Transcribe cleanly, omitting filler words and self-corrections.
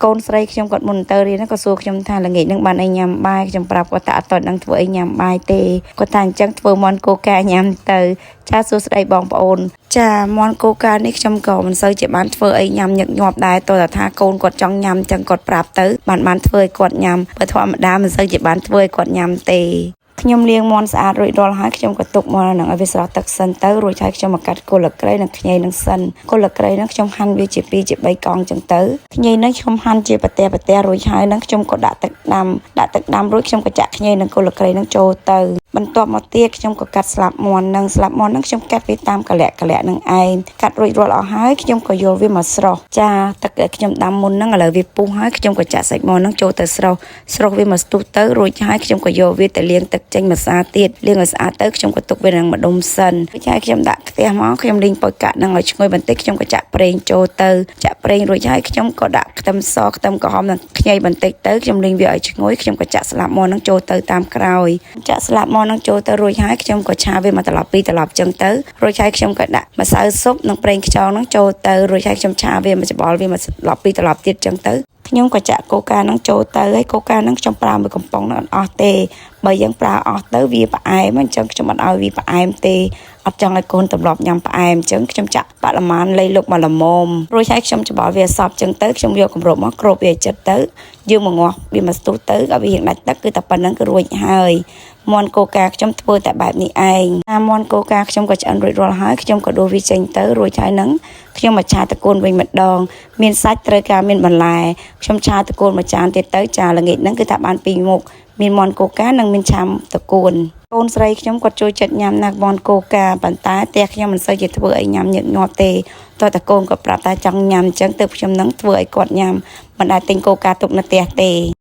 កូនស្រីខ្ញុំគាត់មុនទៅរៀនក៏សួរខ្ញុំថាល្ងាចនឹងបានអីញ៉ាំបាយខ្ញុំប្រាប់គាត់ថាអត់តនឹងធ្វើអីញ៉ាំបាយទេគាត់ថាអញ្ចឹងធ្វើមន់កូកាញ៉ាំទៅចាសួស្ដីបងប្អូនចាមន់កូកានេះខ្ញុំក៏មិនសូវជាបានធ្វើអីញ៉ាំញឹកញាប់ដែរតើថាកូនគាត់ចង់ញ៉ាំអញ្ចឹងគាត់ប្រាប់ទៅបានធ្វើឲ្យគាត់ញ៉ាំបើធម្មតាមិនសូវជាបានធ្វើឲ្យគាត់ញ៉ាំទេខ្ញុំលាងមាន់ស្អាតរួចរាល់ហើយខ្ញុំក៏ទុកមាន់នឹងឲ្យវាស្រស់ទឹកសិនទៅរួចហើយខ្ញុំមកកាត់គល់លក្រីនិងខ្ញីនឹងសិនគល់លក្រីនឹងខ្ញុំហាន់វាជា2ជា3កង់ចឹងទៅខ្ញីនឹងខ្ញុំហាន់ជាប្រទេសរួចហើយនឹងខ្ញុំក៏ដាក់ទឹកដាំរួចខ្ញុំក៏ចាក់ខ្ញីនិងគល់លក្រីនឹងចូលទៅបន្ទាប់មកទៀតខ្ញុំក៏កាត់ស្លាប់មាន់នឹងខ្ញុំកាត់វាតាមកលៈនឹងឯងកាត់រួចរាល់អស់ហើយខ្ញុំក៏យកវាមកស្រោះចាទឹកខ្ញុំដាំមុននឹងឥឡូវវាពុះហើយខ្ញុំក៏ចាក់សាច់មាន់នឹងចូលទៅស្រោះវាមកស្ទុះទៅរួចហើយខ្ញុំក៏យកវាទៅលាងទឹកចេញម្សៅទៀតលាងឲ្យស្អាតទៅខ្ញុំក៏ទុកវានឹងម្ដុំសិនរួចហើយខ្ញុំដាក់ខ្ទះមកខ្ញុំលីងពុយកាក់នឹងឲ្យឈ្ងុយបន្តិចខ្ញុំក៏ចាក់ប្រេងចូលទៅចាក់ប្រេងរួចហើយខ្ញុំក៏ដាក់ខ្ទឹមសខ្ទឹមក្រហមនិងខ្ញីបន្តិចទៅខ្ញុំលីងវាឲ្យឈ្ងុយខ្ញុំក៏ចាក់ស្លាប់មាន់នឹងចូលទៅតាមក្រោយចាក់ស្លាប់មាន់នឹងចូលទៅរួចហើយខ្ញុំក៏ឆាវាមកត្រឡប់2ត្រឡប់ចឹងទៅរួចហើយខ្ញុំក៏ដាក់ម្សៅស៊ុបនិងប្រេងខ្យងនឹងចូលទៅរួចហើយខ្ញុំឆាវាមកច្បល់វាមកត្រឡប់2ត្រឡប់ទៀតចឹងទៅខ្ញុំក៏ចាក់កូកានឹងចូលទៅហើយកូកានឹងខ្ញុំប្រើមួយកំប៉ុងនឹងអត់អស់ទេបើយើងប្រើអស់ទៅវាផ្អែមអញ្ចឹងខ្ញុំអត់ឲ្យវាផ្អែមទេអត់ចង់ឲ្យកូនទម្លាប់ញ៉ាំផ្អែមអញ្ចឹងខ្ញុំចាក់បរិមាណលៃលុកមកល្មមរួចហើយខ្ញុំច្បល់វាសពអញ្ចឹងទៅខ្ញុំយកគម្របមកគ្របវាចិត្តទៅយើងមកងាស់វាមកស្ទុះទៅឲ្យវារៀងដាច់ទឹកគឺតែប៉ុណ្្នឹងគឺរួចហើយមាន់កូកាខ្ញុំធ្វើតែបែបនេះឯងមាន់កូកាខ្ញុំក៏ឆ្អិនរួចរាល់ហើយខ្ញុំក៏ដួសវាចេញទៅរួចហើយនឹងខ្ញុំមកឆាតកូនវិញម្ដងមានសាច់ត្រូវការមានបន្លែខ្ញុំឆាតកូនមួយចានទៀតទៅចាល្ងាចហ្នឹងគឺថាបាន2មុខមានមាន់កូកានិងមានឆាតកូនកូនស្រីខ្ញុំគាត់ចូលចិត្តញ៉ាំណាស់មាន់កូកាប៉ុន្តែផ្ទះខ្ញុំមិនសូវជាធ្វើឲ្យញ៉ាំញឹកញាប់ទេតើតកូនគាត់ប្រាប់ថាចង់ញ៉ាំអញ្ចឹងទើបខ្ញុំនឹងធ្វើឲ្យគាត់ញ៉ាំមិនដែលទិញកូកាទុកនៅផ្ទះទេ